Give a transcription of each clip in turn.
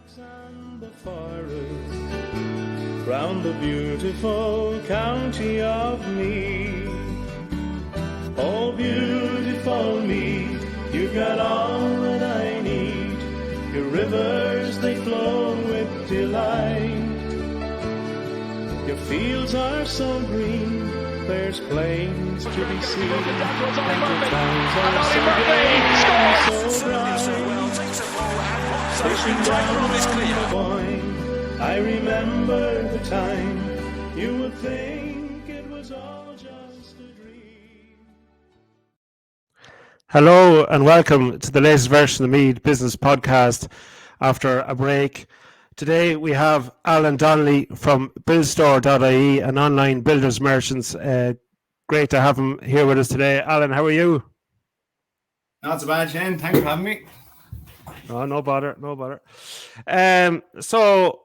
And the forest round the beautiful county of Meath. Oh, beautiful Meath, you've got all that I need. Your rivers, they flow with delight. Your fields are so green, there's plains to be seen. And your towns are so gay and so bright. Fishing down the Boyne, I remember the time. You would think it was all just a dream. Hello and welcome to the latest version of the Meath Business Podcast after a break. Today we have Alan Donnelly from Buildstore.ie, an online builders merchants. Great to have him here with us today. Alan, how are you? Not so bad, Shane. Thanks for having me. Oh, no bother. So,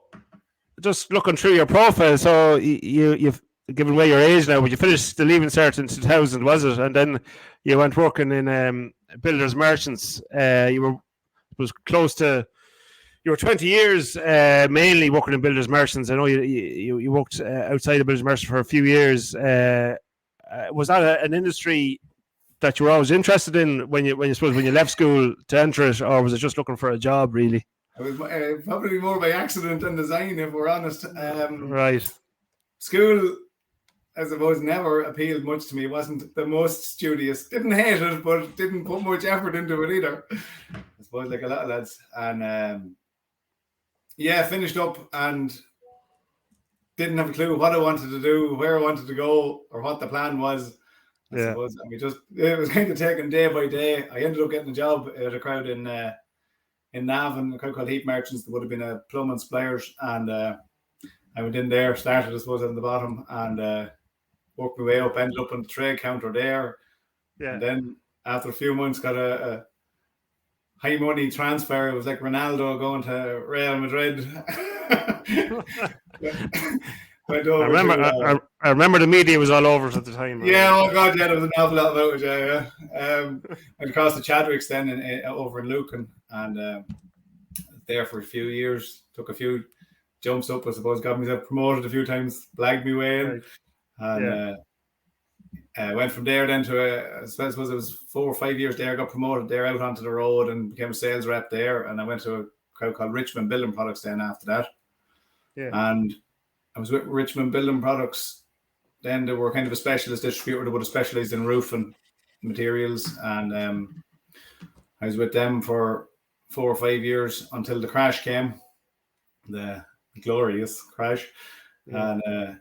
just looking through your profile, so you've given away your age now, but you finished the Leaving Cert in 2000, was it? And then you went working in builders merchants. You were 20 years mainly working in builders merchants. I know you worked outside of builders merchants for a few years. Was that an industry that you were always interested in when you left school to enter it, or was it just looking for a job really? It was probably more by accident than design, if we're honest. Right. School, I suppose, never appealed much to me. It wasn't the most studious. Didn't hate it, but didn't put much effort into it either. I suppose, like a lot of lads. And finished up and didn't have a clue what I wanted to do, where I wanted to go, or what the plan was. I suppose, and it was kind of taken day by day. I ended up getting a job at a crowd in Navan, a crowd called Heat Merchants. There would have been a plumb and suppliers, and I went in there, started, I suppose, on the bottom, and worked my way up, ended up on the trade counter there. Yeah. And then after a few months, got a high money transfer. It was like Ronaldo going to Real Madrid. I remember the media was all over it at the time. Yeah, oh God, yeah, there was an awful lot about it. Yeah. Went across the Chadwicks then over in Lucan, and there for a few years. Took a few jumps up, I suppose. Got myself promoted a few times. Blagged me way in, and went from there then to I suppose it was 4 or 5 years there. Got promoted there out onto the road and became a sales rep there. And I went to a crowd called Richmond Building Products then after that. Yeah. And I was with Richmond Building Products. Then they were kind of a specialist distributor that would have specialised in roofing materials. And I was with them for 4 or 5 years until the crash came, the glorious crash. Yeah. And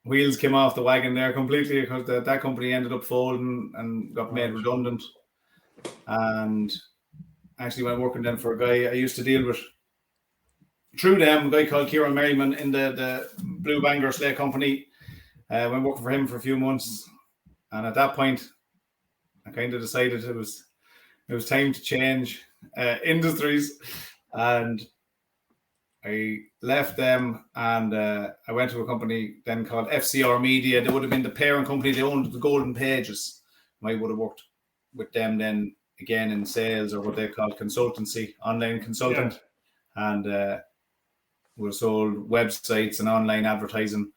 wheels came off the wagon there completely because that company ended up folding and got made redundant. And actually went working then for a guy I used to deal with through them, a guy called Kieran Merriman in the Blue Bangor Slate Company. Went working for him for a few months, and at that point, I kind of decided it was time to change industries, and I left them and I went to a company then called FCR Media. They would have been the parent company. They owned the Golden Pages. I would have worked with them then again in sales, or what they call consultancy, online consultant, and we sold websites and online advertising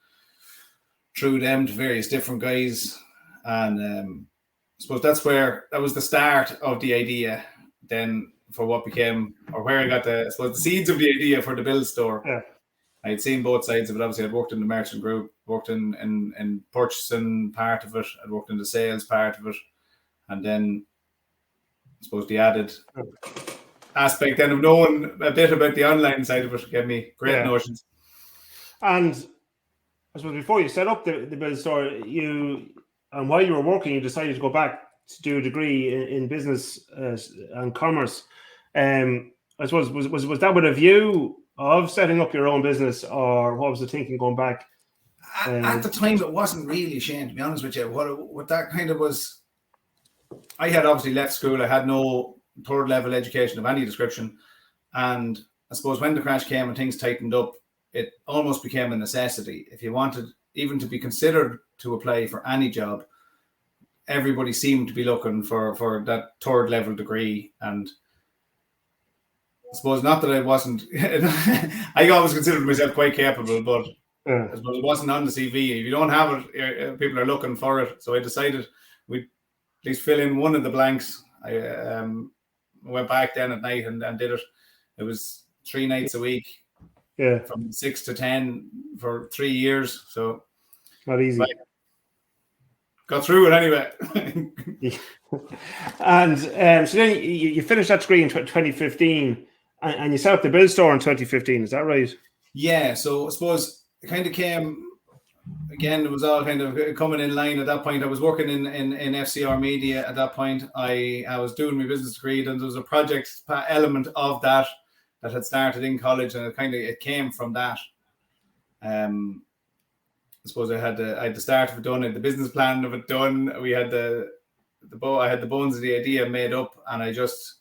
through them to various different guys. And I suppose that was the start of the idea then for what became, or where I got the seeds of the idea for the Build Store. Yeah. I had seen both sides of it. Obviously, I'd worked in the merchant group, worked in purchasing part of it, I'd worked in the sales part of it. And then I suppose the added aspect then of knowing a bit about the online side of it gave me great notions. And I suppose before you set up the Build Store, while you were working, you decided to go back to do a degree in business and commerce. I suppose was that with a view of setting up your own business, or what was the thinking going back? At the time, it wasn't really, Shane, to be honest with you. What that kind of was, I had obviously left school. I had no third level education of any description, and I suppose when the crash came and things tightened up, it almost became a necessity. If you wanted even to be considered to apply for any job, everybody seemed to be looking for that third level degree. And suppose not that I wasn't. I always considered myself quite capable, but I suppose it wasn't on the CV. If you don't have it, people are looking for it. So I decided we'd at least fill in one of the blanks. I went back then at night and did it. It was 3 nights a week, from 6 to 10 for 3 years. So not easy. Got through it anyway. And so then you finished that degree in 2015, and you set up the Buildstore in 2015. Is that right? Yeah. So I suppose it kind of came. Again, it was all kind of coming in line at that point. I was working in FCR Media at that point. I was doing my business degree, and there was a project element of that had started in college, and it came from that. I suppose I had the start of it done, I had the business plan of it done. We had I had the bones of the idea made up, and I just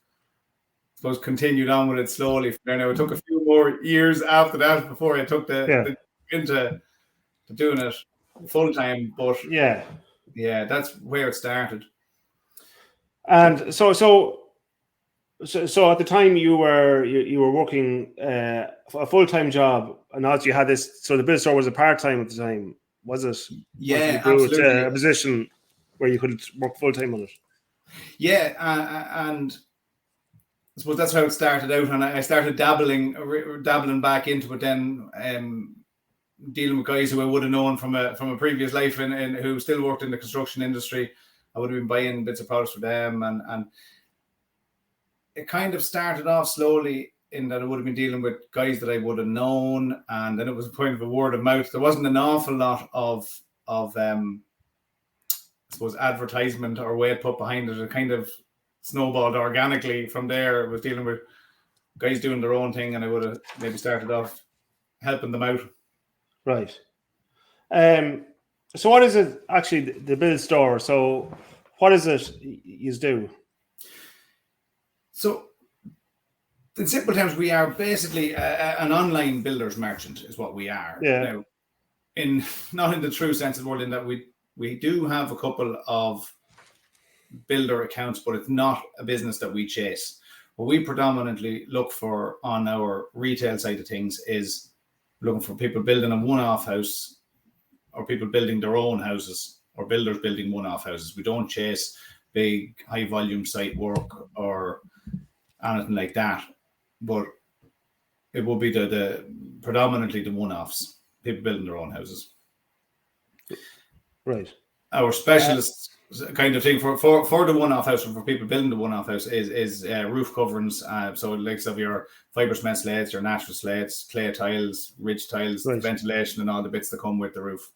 continued on with it slowly. Then it took a few more years after that before I took into doing it full time, but that's where it started. And so at the time you were working a full-time job, and also you had this. So the Buildstore was a part-time at the time, was it? Yeah, absolutely. A position where you could work full-time on it. Yeah, and I suppose that's how it started out, and I started dabbling back into it then. Dealing with guys who I would have known from a previous life and who still worked in the construction industry. I would have been buying bits of products for them, and it kind of started off slowly in that I would have been dealing with guys that I would have known, and then it was a point of a word of mouth. There wasn't an awful lot of I suppose advertisement or weight put behind it. It kind of snowballed organically from there. I was dealing with guys doing their own thing, and I would have maybe started off helping them out. Right. So what is it actually, the Buildstore? So what is it you do? So in simple terms, we are basically an online builder's merchant is what we are. Yeah. Now, not in the true sense of the word, in that we do have a couple of builder accounts, but it's not a business that we chase. What we predominantly look for on our retail side of things is looking for people building a one-off house, or people building their own houses, or builders building one-off houses. We don't chase big, high-volume site work or anything like that. But it will be the predominantly the one-offs, people building their own houses. Right. Our specialist kind of thing for the one-off house, and for people building the one-off house is roof coverings. So like of your fibre cement slates, your natural slates, clay tiles, ridge tiles, right. Ventilation, and all the bits that come with the roof.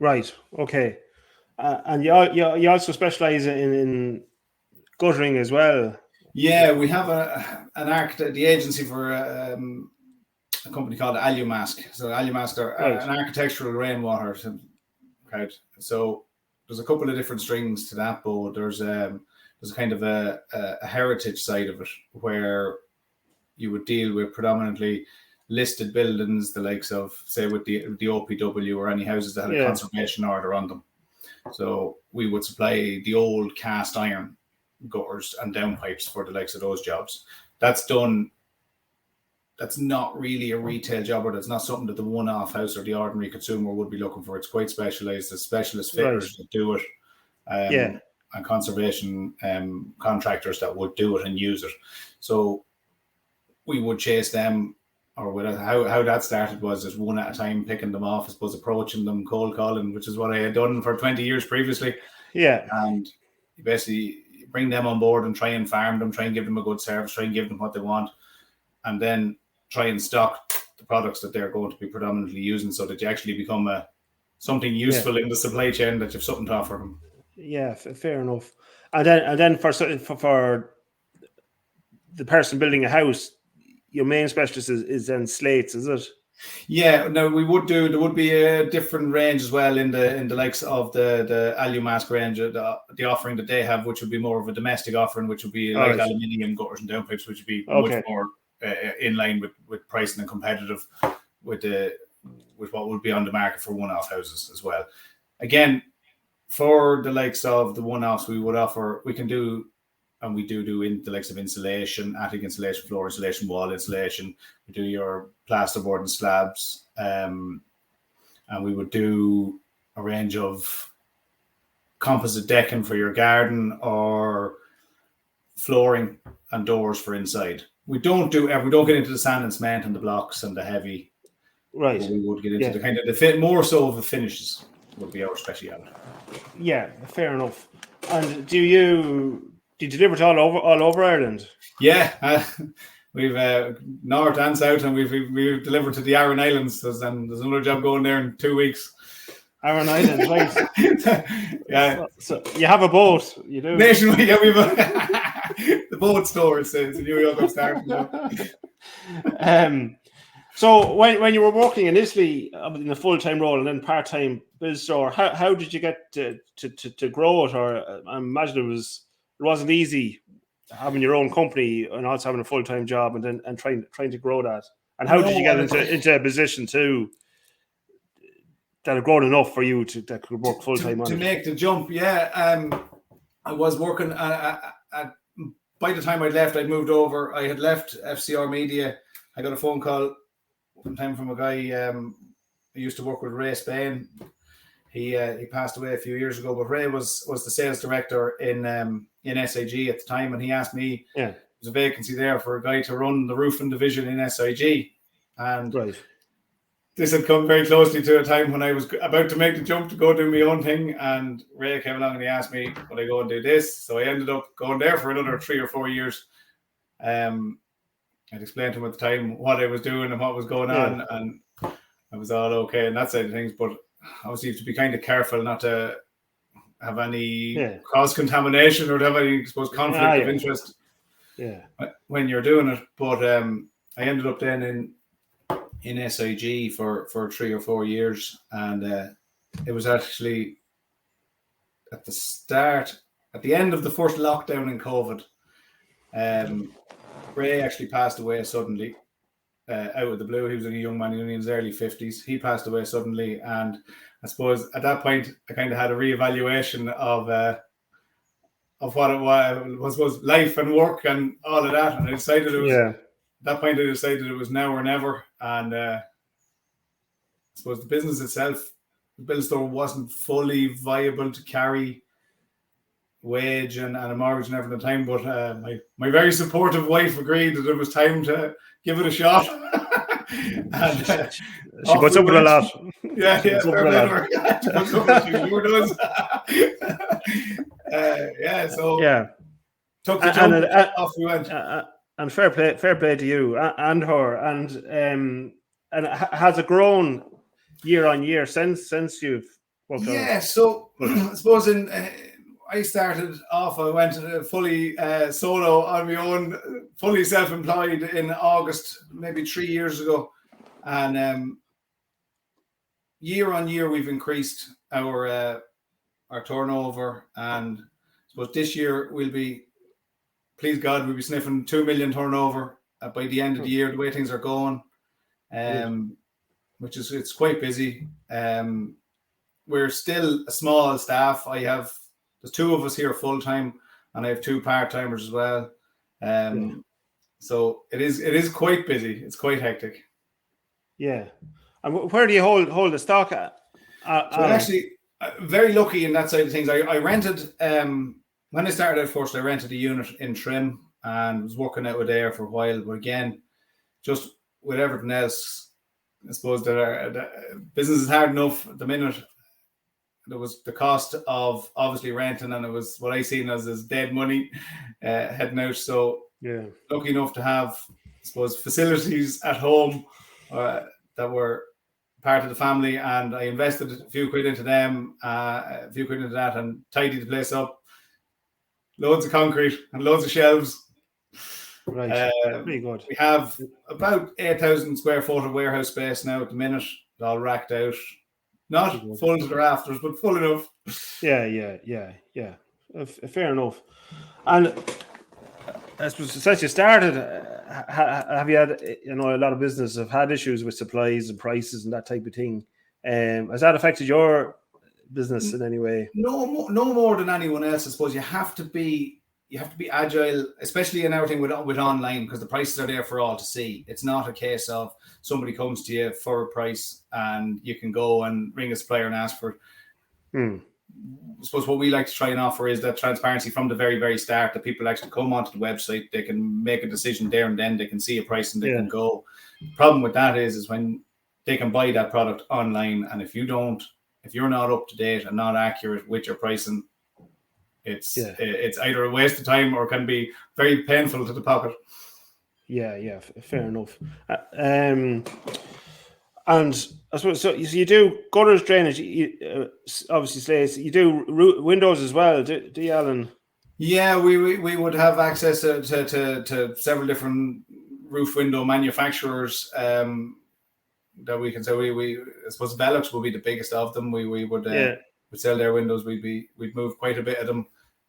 Right. Okay. And you also specialize in guttering as well. Yeah, we have the agency for a company called Alumask. So Alumask are an architectural rainwater. So there's a couple of different strings to that bow. There's a kind of a heritage side of it where you would deal with predominantly listed buildings, the likes of, say, with the OPW, or any houses that had a conservation order on them. So we would supply the old cast iron gutters and downpipes for the likes of those jobs. That's not really a retail job, or that's not something that the one-off house or the ordinary consumer would be looking for. It's quite specialized. There's specialist fitters that do it, and conservation contractors that would do it and use it. So we would chase them, or how that started was just one at a time, picking them off, I suppose, approaching them, cold calling, which is what I had done for 20 years previously. Yeah. And you basically bring them on board and try and farm them, try and give them a good service, try and give them what they want, and then try and stock the products that they're going to be predominantly using, so that you actually become something useful in the supply chain, that you've something to offer them. Yeah, fair enough. And then for the person building a house, your main specialist is then slates, is it? Yeah, no, there would be a different range as well in the likes of the Alumask range, the offering that they have, which would be more of a domestic offering, which would be like aluminium gutters and downpipes, which would be much more in line with pricing and competitive with what would be on the market for one-off houses as well. Again, for the likes of the one-offs, we can do and we do in the likes of insulation, attic insulation, floor insulation, wall insulation. We do your plasterboard and slabs, and we would do a range of composite decking for your garden or flooring and doors for inside. We don't get into the sand and cement and the blocks and the heavy. Right. We would get into the kind of the fit more so of the finishes would be our speciality. Yeah, fair enough. And do you deliver to all over Ireland? Yeah, we've north and south, and we've delivered to the Aran Islands. There's another job going there in 2 weeks. Aran Islands, right? Yeah. So you have a boat, you do. Nationwide, yeah, we've the boat store. It's in New York. I'm starting now. So when you were working initially in a full-time role and then part-time Buildstore, how did you get to grow it? Or I imagine it wasn't easy having your own company and also having a full-time job and trying to grow that. And how did you get into a position too that had grown enough for you that could work full-time on to it? make the jump? Yeah, I was working by the time I left, I'd moved over. I had left FCR Media. I got a phone call one time from a guy who used to work with Ray Spain. He passed away a few years ago, but Ray was the sales director in SIG at the time, and he asked me, there's a vacancy there for a guy to run the roofing division in SIG. And this had come very closely to a time when I was about to make the jump to go do my own thing, and Ray came along and he asked me, would I go and do this? So I ended up going there for another 3 or 4 years. I'd explained to him at the time what I was doing and what was going on, and I was all okay on that side of things. But obviously, you have to be kind of careful not to have any cross-contamination or to have any, I suppose, conflict of interest when you're doing it. But I ended up then in SIG for 3 or 4 years, and it was actually at the end of the first lockdown in COVID. Ray actually passed away suddenly out of the blue. He was a young man, in his early 50s. He passed away suddenly, and I suppose at that point I kind of had a reevaluation of what it was life and work and all of that, and I decided at that point I decided it was now or never. And I suppose the business itself, the Buildstore, wasn't fully viable to carry wage and a mortgage and everything at the time, but my very supportive wife agreed that it was time to give it a shot. And she puts up with a lot. Took the jump, off we went. And fair play to you and her. And has it grown year on year since you've worked on it? Yeah, so I suppose I started off, I went fully solo on my own, fully self-employed in August, maybe 3 years ago. And year on year, we've increased our turnover. And I suppose this year please God, we'll be sniffing 2 million turnover by the end of the year, the way things are going, which is, it's quite busy. We're still a small staff. There's 2 of us here full-time, and I have 2 part-timers as well. So it is quite busy. It's quite hectic. Yeah. And where do you hold the stock at? So actually, very lucky in that side of things. I rented, when I started out first, I rented a unit in Trim and was working out there for a while. But again, just with everything else, I suppose that business is hard enough at the minute. There was the cost of obviously renting, and it was what I seen as dead money heading out. So lucky enough to have, I suppose, facilities at home that were part of the family, and I invested a few quid into them, a few quid into that, and tidied the place up. Loads of concrete and loads of shelves. Right, pretty good. We have about 8,000 square foot of warehouse space now at the minute, all racked out. Not full to the rafters, but full enough. Yeah. Fair enough. And I suppose since you started, have you had, a lot of businesses have had issues with supplies and prices and that type of thing. Has that affected your business in any way? No more than anyone else, I suppose. You have to be you have to be agile, especially in everything with online, because the prices are there for all to see. It's not a case of somebody comes to you for a price and you can go and ring a supplier and ask for it. I suppose what we like to try and offer is that transparency from the very, very start, that people actually come onto the website, they can make a decision there and then, they can see a price and they can go. The problem with that is when they can buy that product online, and if you're not up to date and not accurate with your pricing, it's either a waste of time or can be very painful to the pocket. Yeah, fair enough. And I suppose so. You do gutters, drainage, obviously slates. You do windows as well, do you, Alan? Yeah, we would have access to several different roof window manufacturers that we can say. We I suppose Velux will be the biggest of them. We would sell their windows. We'd move quite a bit of them.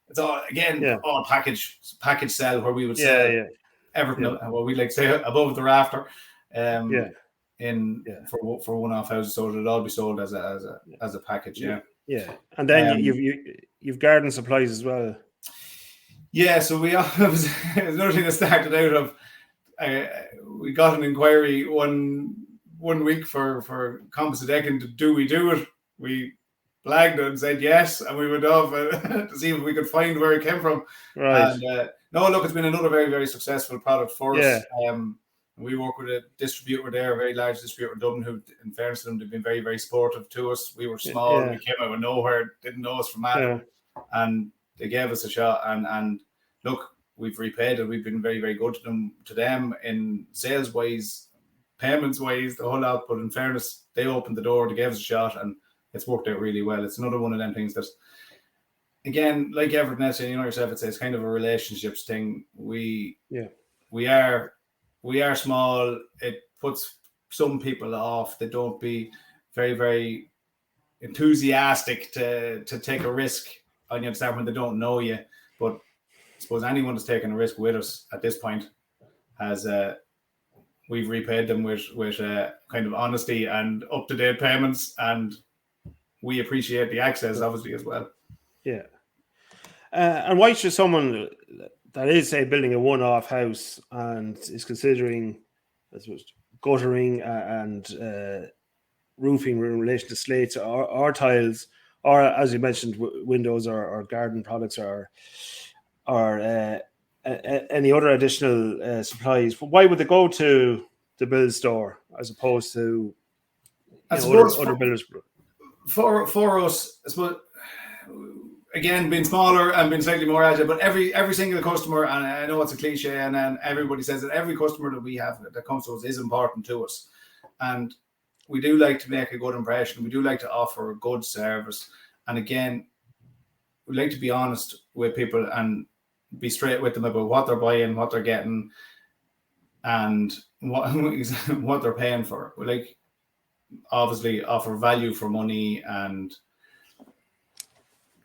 It's all all package sell, where we would sell everything. What we'd like to say above the rafter. For one-off houses, so it'll all be sold as a package. And then you've garden supplies as well. So we was another thing that started out of we got an inquiry one week for composite decking. Do we do it? We blagged it and said yes, and we went off to see if we could find where it came from. Right. And it's been another very, very successful product for us. We work with a distributor there, a very large distributor in Dublin, who, in fairness to them, they've been very, very supportive to us. We were small, we came out of nowhere, didn't know us from Adam, and they gave us a shot. And look, we've repaid it. We've been very, very good to them in sales wise, payments wise, the whole lot. But in fairness, they opened the door, they gave us a shot, and it's worked out really well. It's another one of them things that, again, like everything else, you know yourself, it's kind of a relationships thing. We are small. It puts some people off. They don't be very, very enthusiastic to take a risk on you when they don't know you. But I suppose anyone that's taking a risk with us at this point has we've repaid them with kind of honesty and up-to-date payments, and we appreciate the access obviously as well. And why should someone that is, say, building a one-off house and is considering, I suppose, guttering and roofing in relation to slates or tiles, or, as you mentioned, windows or garden products or any other additional supplies, why would they go to the Build Store as opposed to other builders? For us, I suppose, again, being smaller and being slightly more agile, but every single customer, and I know it's a cliche, and then everybody says that every customer that we have that comes to us is important to us. And we do like to make a good impression. We do like to offer a good service. And again, we like to be honest with people and be straight with them about what they're buying, what they're getting, and what they're paying for. We like, obviously, offer value for money, and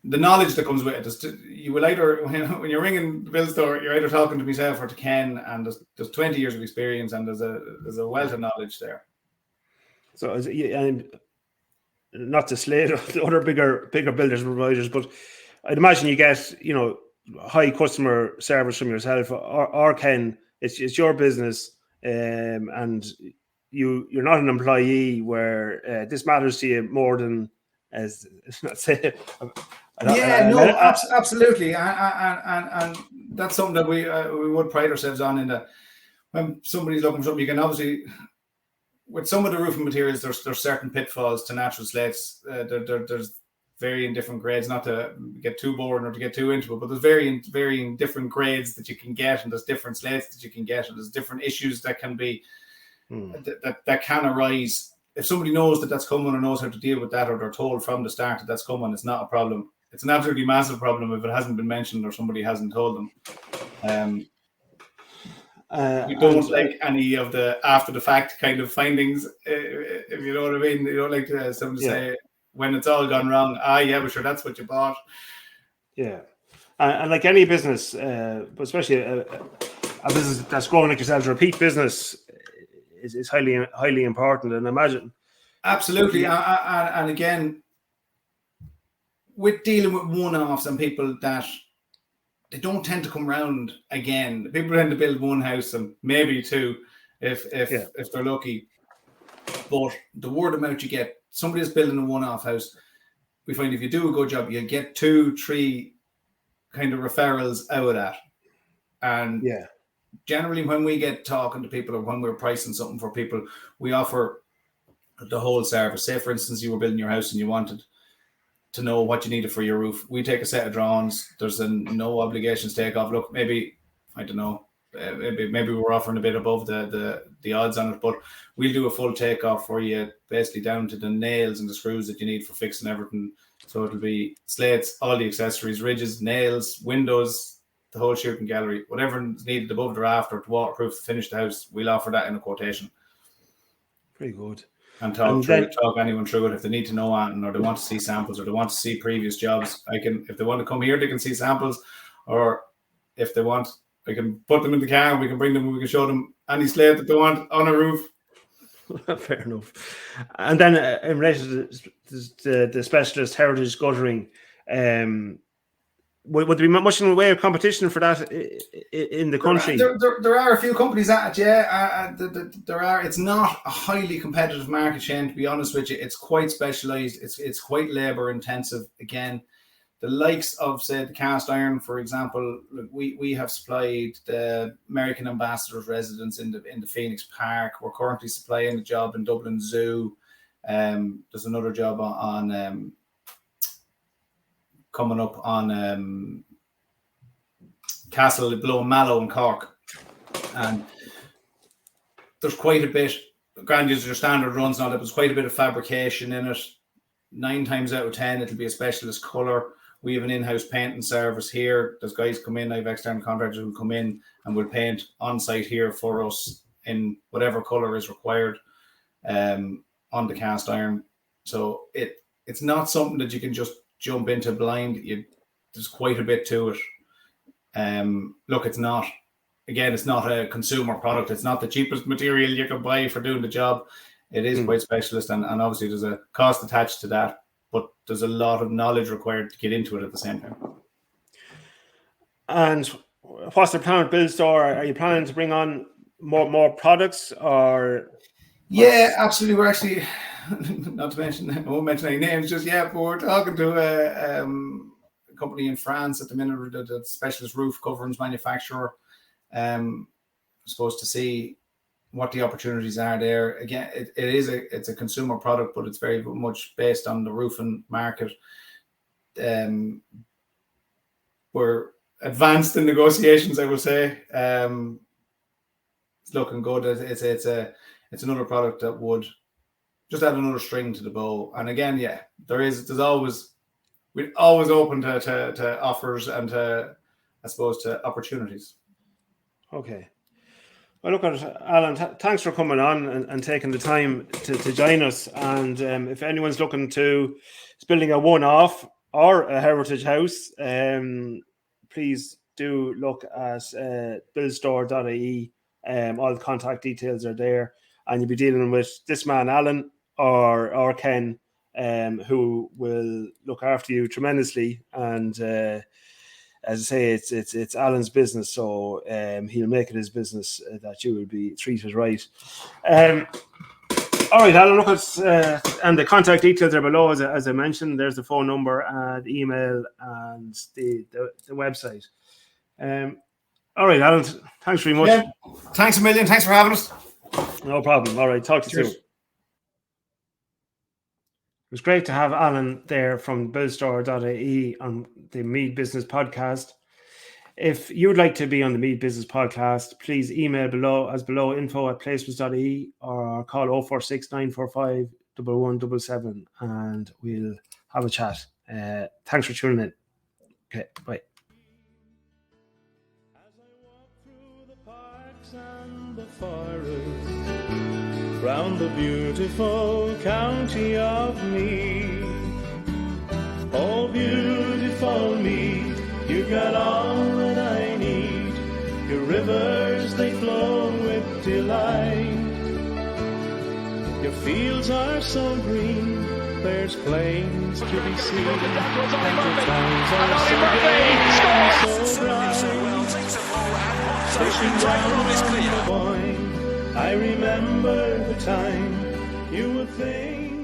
the knowledge that comes with it. You will either, when you're ringing the Build Store, you're either talking to myself or to Ken, and there's 20 years of experience, and there's a wealth of knowledge there. So, and not to slate the other bigger builders and providers, but I'd imagine you get high customer service from yourself or Ken. It's your business, and you're not an employee where this matters to you more than, as not say. Absolutely, and that's something that we would pride ourselves on. In that, when somebody's looking for something, you can obviously, with some of the roofing materials, there's certain pitfalls to natural slates. There's varying different grades, not to get too boring or to get too into it, but there's varying different grades that you can get, and there's different slates that you can get, and there's different issues that can be that can arise. If somebody knows that that's coming or knows how to deal with that, or they're told from the start that that's coming, it's not a problem. It's an absolutely massive problem if it hasn't been mentioned or somebody hasn't told them. We don't like any of the after the fact kind of findings, if you know what I mean. You don't like to somebody say when it's all gone wrong, but sure, that's what you bought. And like any business, but especially a business that's growing like yourselves, repeat business is highly important. And imagine absolutely, and again, with dealing with one-offs and people that they don't tend to come around again. People tend to build one house and maybe two if they're lucky. But the word of mouth you get, somebody is building a one-off house, we find if you do a good job, you get 2-3 kind of referrals out of that. And generally when we get talking to people or when we're pricing something for people, we offer the whole service. Say, for instance, you were building your house and you wanted to know what you needed for your roof. We take a set of drawings. There's no obligations to take off. Look, maybe, I don't know, maybe we're offering a bit above the odds on it, but we'll do a full takeoff for you, basically down to the nails and the screws that you need for fixing everything. So it'll be slates, all the accessories, ridges, nails, windows, the whole shooting gallery, whatever is needed above the raft or to waterproof to finish the house, we'll offer that in a quotation. Very good. And talk anyone through it if they need to know anything or they want to see samples or they want to see previous jobs. If they want to come here, they can see samples, or if they want, I can put them in the car and we can bring them and we can show them any slate that they want on a roof. Fair enough. And then in relation to the specialist heritage guttering, would there be much in the way of competition for that in the country? There are a few companies at it, yeah. There are. It's not a highly competitive market, Shane, to be honest with you. It's quite specialised. It's quite labour intensive. Again, the likes of, say, the cast iron, for example, we have supplied the American Ambassador's residence in the Phoenix Park. We're currently supplying a job in Dublin Zoo. There's another job on coming up on Castle below Mallow in Cork, and there's quite a bit. Granted, your standard runs and all that, there's quite a bit of fabrication in it. 9 times out of 10, it'll be a specialist colour. We have an in-house painting service here. There's guys come in. I have external contractors who come in and will paint on site here for us in whatever colour is required on the cast iron. So it's not something that you can just jump into blind. There's quite a bit to it. Look, it's not a consumer product. It's not the cheapest material you can buy for doing the job. It is quite specialist, and obviously there's a cost attached to that, but there's a lot of knowledge required to get into it at the same time. And what's the plan with Buildstore? Are you planning to bring on more products, or? Yeah, absolutely. We're actually, not to mention, I won't mention any names just yet, but we're talking to a company in France at the minute, the specialist roof coverings manufacturer. Supposed to see what the opportunities are there. Again, it's a consumer product, but it's very much based on the roofing market. We're advanced in negotiations, I would say. It's looking good. It's another product that would just add another string to the bow. And again, yeah, we're always open to offers and to opportunities. Okay. Well, look, Alan, thanks for coming on and taking the time to join us. And if anyone's looking to building a one-off or a heritage house, please do look at Buildstore.ie. All the contact details are there, and you'll be dealing with this man, Alan, or Ken, who will look after you tremendously. And as I say, it's Alan's business, so he'll make it his business that you will be treated right. All right, Alan, look at and the contact details are below, as I mentioned. There's the phone number, the email, and the website. All right, Alan, thanks very much. Yeah, thanks a million. Thanks for having us. No problem. All right, talk to you soon. It was great to have Alan there from Buildstore.ie on the Meath Business Podcast. If you would like to be on the Meath Business Podcast, please email below info@placements.ie or call 046 945 1177 and we'll have a chat. Thanks for tuning in. Okay, bye. As I walk through the parks and the forests, round the beautiful county of Meath. Oh, beautiful Meath, you've got all that I need. Your rivers, they flow with delight. Your fields are so green, there's plains to be seen. And your towns are so gay, so bright. Fishing down on the point, I remember the time you would think